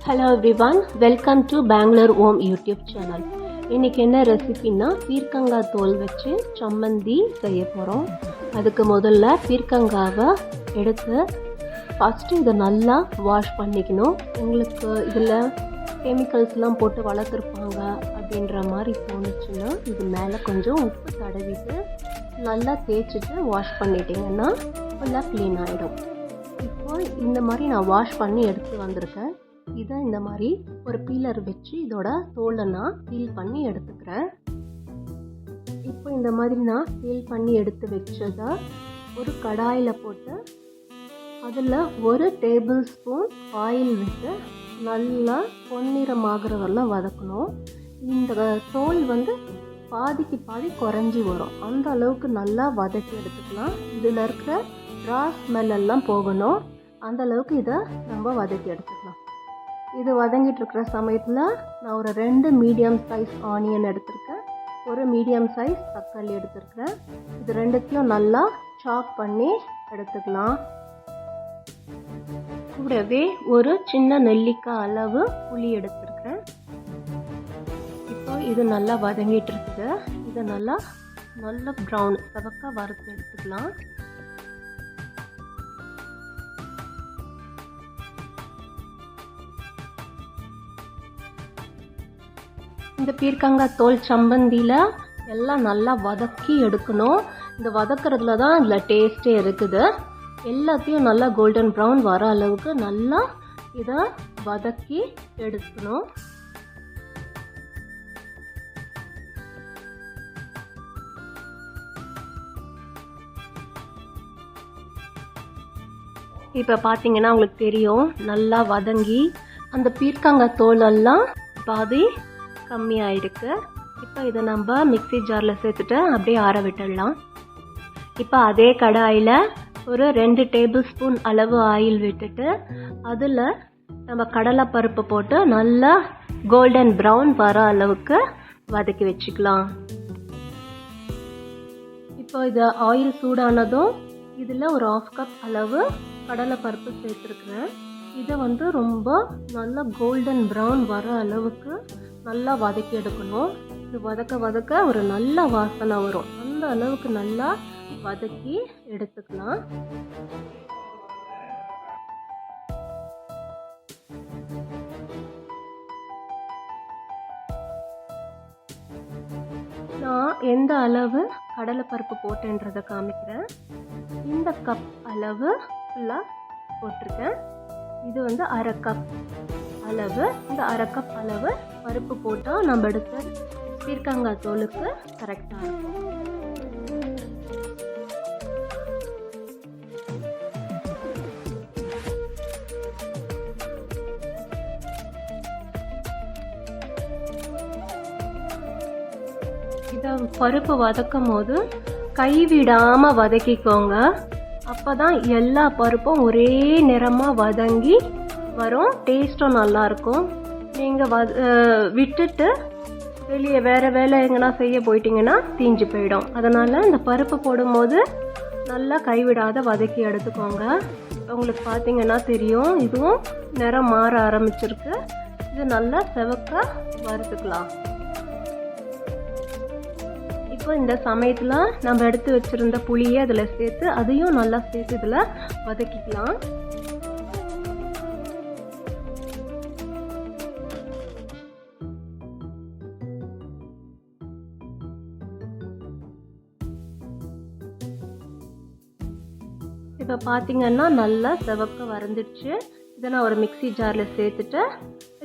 Hello everyone, welcome to Bangalore home YouTube channel. இன்றைக்கி என்ன ரெசிபின்னா பீர்க்கங்காய் தோல் வச்சு சம்மந்தி செய்ய போகிறோம். அதுக்கு முதல்ல பீர்க்கங்காவை எடுத்து ஃபஸ்ட்டு இதை நல்லா வாஷ் பண்ணிக்கணும். உங்களுக்கு இதில் கெமிக்கல்ஸ்லாம் போட்டு வளர்த்துருப்பாங்க அப்படின்ற மாதிரி தோணுச்சுன்னா இது மேலே கொஞ்சம் உப்பு தடவிட்டு நல்லா தேய்ச்சிட்டு வாஷ் பண்ணிட்டீங்கன்னா ஃபுல்லாக க்ளீன் ஆகிடும். இப்போ இந்த மாதிரி நான் வாஷ் பண்ணி எடுத்து வந்திருக்கேன். இதை இந்த மாதிரி ஒரு பீலர் வச்சு இதோட தோலை நான் பீல் பண்ணி எடுத்துக்கிறேன். இப்போ இந்த மாதிரி நான் பீல் பண்ணி எடுத்து வச்சதை ஒரு கடாயில் போட்டு அதில் 1 டேபிள் ஸ்பூன் ஆயில் விட்டு நல்லா பொன்னிறமாகிறதெல்லாம் வதக்கணும். இந்த தோல் பாதிக்கு பாதி குறைஞ்சி வரும், அந்த அளவுக்கு நல்லா வதக்கி எடுத்துக்கலாம். இதில் இருக்கிற ரா ஸ்மெல் எல்லாம் போகணும், அந்த அளவுக்கு இதை நம்ம வதக்கி எடுத்துக்கலாம். இது வதங்கிட்டு இருக்கிற சமயத்தில் நான் ஒரு 2 மீடியம் சைஸ் ஆனியன் எடுத்திருக்கேன், ஒரு மீடியம் சைஸ் தக்காளி எடுத்திருக்கிறேன். இது ரெண்டுத்தையும் நல்லா சாப் பண்ணி எடுத்துக்கலாம். கூடவே ஒரு சின்ன நெல்லிக்காய் அளவு புளி எடுத்திருக்கிறேன். இப்போ இது நல்லா வதங்கிட்டு இருக்குது. இதை நல்லா ப்ரௌன் செவக்க வறுத்து எடுத்துக்கலாம். இந்த பீர்க்கங்காய் தோல் சம்பந்தியில் எல்லாம் நல்லா வதக்கி எடுக்கணும். இந்த வதக்கிறதுல தான் இதில் டேஸ்ட்டே இருக்குது. எல்லாத்தையும் நல்லா கோல்டன் ப்ரௌன் வர அளவுக்கு நல்லா இதை வதக்கி எடுக்கணும். இப்போ பார்த்தீங்கன்னா உங்களுக்கு தெரியும், நல்லா வதங்கி அந்த பீர்க்கங்காய் தோலெல்லாம் பாதி கம்மியாயிருக்கு. இப்போ இதை நம்ம மிக்ஸி ஜாரில் சேர்த்துட்டு அப்படியே ஆற விட்டுடலாம். இப்போ அதே கடாயில் ஒரு 2 டேபிள் ஸ்பூன் அளவு ஆயில் விட்டுட்டு அதில் நம்ம கடலைப்பருப்பு போட்டு நல்லா கோல்டன் ப்ரௌன் வர அளவுக்கு வதக்கி வச்சுக்கலாம். இப்போ இது ஆயில் சூடானதும் இதில் ஒரு 1/2 கப் அளவு கடலைப்பருப்பு சேர்த்துருக்குறேன். இதை ரொம்ப நல்லா கோல்டன் ப்ரௌன் வர அளவுக்கு நல்லா வதக்கி எடுக்கணும். இது வதக்க ஒரு நல்ல வாசனை வரும், அந்த அளவுக்கு நல்லா வதக்கி எடுத்துக்கலாம். நான் எந்த அளவு கடலைப்பருப்பு போட்டேன்றதை காமிக்கிறேன். இந்த கப் அளவு ஃபுல்லாக போட்டிருக்கேன். இது 1/2 கப் அளவு. இந்த 1/2 கப் அளவு பருப்பு போட்டால் நம்ம எடுத்த பீர்க்கங்காய் தோலுக்கு கரெக்டாக இருக்கும். இதை பருப்பு வதக்கும் போது கைவிடாமல் வதக்கிக்கோங்க. அப்போ தான் எல்லா பருப்பும் ஒரே நிறமாக வதங்கி வரும், டேஸ்ட்டும் நல்லாயிருக்கும். நீங்கள் விட்டுட்டு வெளியே வேறு வேலை எங்கன்னா செய்ய போயிட்டீங்கன்னா தீஞ்சு போயிடும். அதனால் இந்த பருப்பு போடும்போது நல்லா கைவிடாத வதக்கி எடுத்துக்கோங்க. உங்களுக்கு பார்த்தீங்கன்னா தெரியும், இதுவும் நிறம் மாற ஆரம்பிச்சிருக்கு. இது நல்லா செவக்க வறுத்துக்கலாம். இப்போ இந்த சமயத்தில் நம்ம எடுத்து வச்சுருந்த புளியை அதில் சேர்த்து அதையும் நல்லா சேர்த்து இதில் வதக்கிக்கலாம். இப்போ பார்த்தீங்கன்னா நல்லா செவக்க வறந்துடுச்சு. இதை நான் ஒரு மிக்ஸி ஜாரில் சேர்த்துட்டு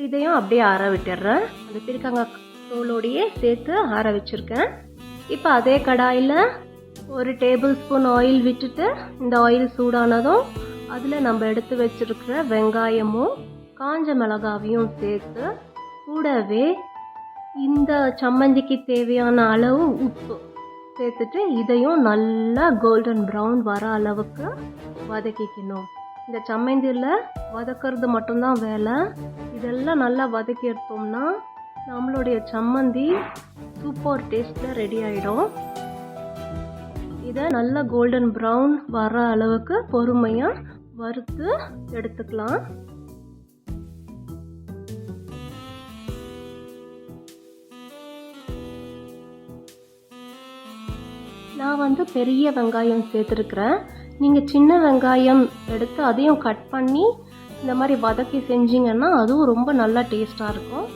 இதையும் அப்படியே ஆற விட்டுடுறேன். அந்த பீர்க்கங்காய் தோலோடையே சேர்த்து ஆற வச்சுருக்கேன். இப்போ அதே கடாயில் ஒரு டேபிள் ஸ்பூன் ஆயில் விட்டுட்டு இந்த ஆயில் சூடானதும் அதில் நம்ம எடுத்து வச்சுருக்கிற வெங்காயமும் காஞ்ச மிளகாவையும் சேர்த்து கூடவே இந்த சம்மந்திக்கு தேவையான அளவு உப்பு சேர்த்துட்டு இதையும் நல்லா கோல்டன் ப்ரௌன் வர அளவுக்கு வதக்கிக்கணும். இந்த சம்மந்தியில் வதக்கிறது மட்டும்தான் வேலை. இதெல்லாம் நல்லா வதக்கி எடுத்தோம்னா நம்மளுடைய சம்மந்தி சூப்பர் டேஸ்ட்டில் ரெடி ஆகிடும். இதை நல்லா கோல்டன் ப்ரௌன் வர அளவுக்கு பொறுமையாக வறுத்து எடுத்துக்கலாம். நான் வந்து பெரிய வெங்காயம் சேர்த்துருக்குறேன். நீங்கள் சின்ன வெங்காயம் எடுத்து அதையும் கட் பண்ணி இந்த மாதிரி வதக்கி செஞ்சிங்கன்னா அதுவும் ரொம்ப நல்லா டேஸ்ட்டாக இருக்கும்.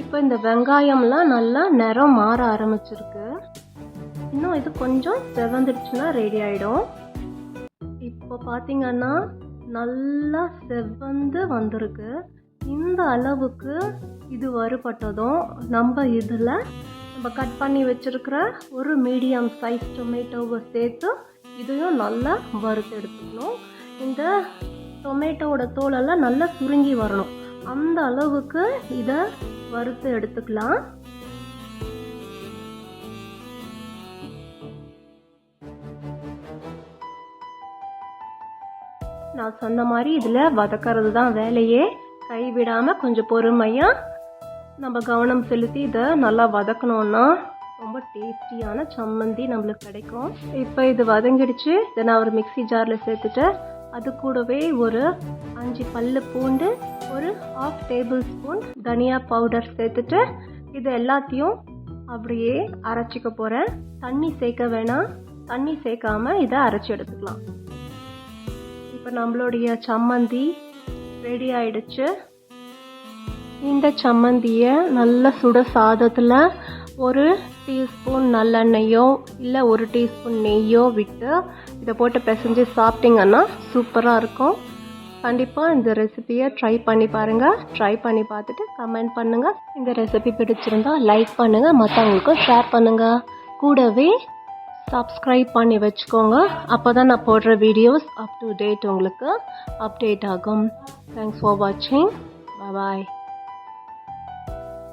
இப்போ இந்த வெங்காயம்லாம் நல்லா நிறம் மாற ஆரம்பிச்சிருக்கு. இன்னும் இது கொஞ்சம் செவந்துடுச்சுன்னா ரெடி ஆகிடும். இப்போ பார்த்தீங்கன்னா நல்லா செவந்து வந்திருக்கு. இந்த அளவுக்கு இது வறுபட்டதும் நம்ம இதில் நம்ம கட் பண்ணி வச்சுருக்கிற ஒரு மீடியம் சைஸ் டொமேட்டோவை சேர்த்து இதையும் நல்லா வறுத்து எடுத்துக்கணும். இந்த டொமேட்டோவோட தோலெல்லாம் நல்லா சுருங்கி வரணும். அந்த அளவுக்கு இதை வறுத்து எடுத்துக்கலாம். நான் சொன்ன மாதிரி இதில் வதக்கிறது தான் வேலையே. கைவிடாமல் கொஞ்சம் பொறுமையாக நம்ம கவனம் செலுத்தி இதை நல்லா வதக்கணுன்னா ரொம்ப டேஸ்டியான சம்மந்தி நம்மளுக்கு கிடைக்கும். இப்போ இது வதங்கிடுச்சு. இதை நான் ஒரு மிக்ஸி ஜாரில் சேர்த்துட்டு அது கூடவே ஒரு 5 பல்லு பூண்டு, ஒரு 1/2 டேபிள் ஸ்பூன் தனியா பவுடர் சேர்த்துட்டு இது எல்லாத்தையும் அப்படியே அரைச்சிக்க போகிறேன். தண்ணி சேர்க்க வேணாம். தண்ணி சேர்க்காம இதை அரைச்சி எடுத்துக்கலாம். இப்போ நம்மளுடைய சம்மந்தி ரெடி ஆயிடுச்சு. இந்த சம்மந்தியை நல்ல சுட சாதத்தில் ஒரு டீஸ்பூன் நல்லெண்ணெயோ இல்லை 1 டீஸ்பூன் நெய்யோ விட்டு இதை போட்டு பிசைஞ்சு சாப்பிட்டிங்கன்னா சூப்பராக இருக்கும். கண்டிப்பாக இந்த ரெசிபியை ட்ரை பண்ணி பாருங்கள். ட்ரை பண்ணி பார்த்துட்டு கமெண்ட் பண்ணுங்கள். இந்த ரெசிபி பிடிச்சிருந்தா லைக் பண்ணுங்கள், மற்றவங்களுக்கும் ஷேர் பண்ணுங்கள். கூடவே சப்ஸ்கிரைப் பண்ணி வச்சுக்கோங்க. அப்போ தான் நான் போடுற வீடியோஸ் அப் டு டேட் உங்களுக்கு அப்டேட் ஆகும். தேங்க்ஸ் ஃபார் வாட்சிங். பாய்.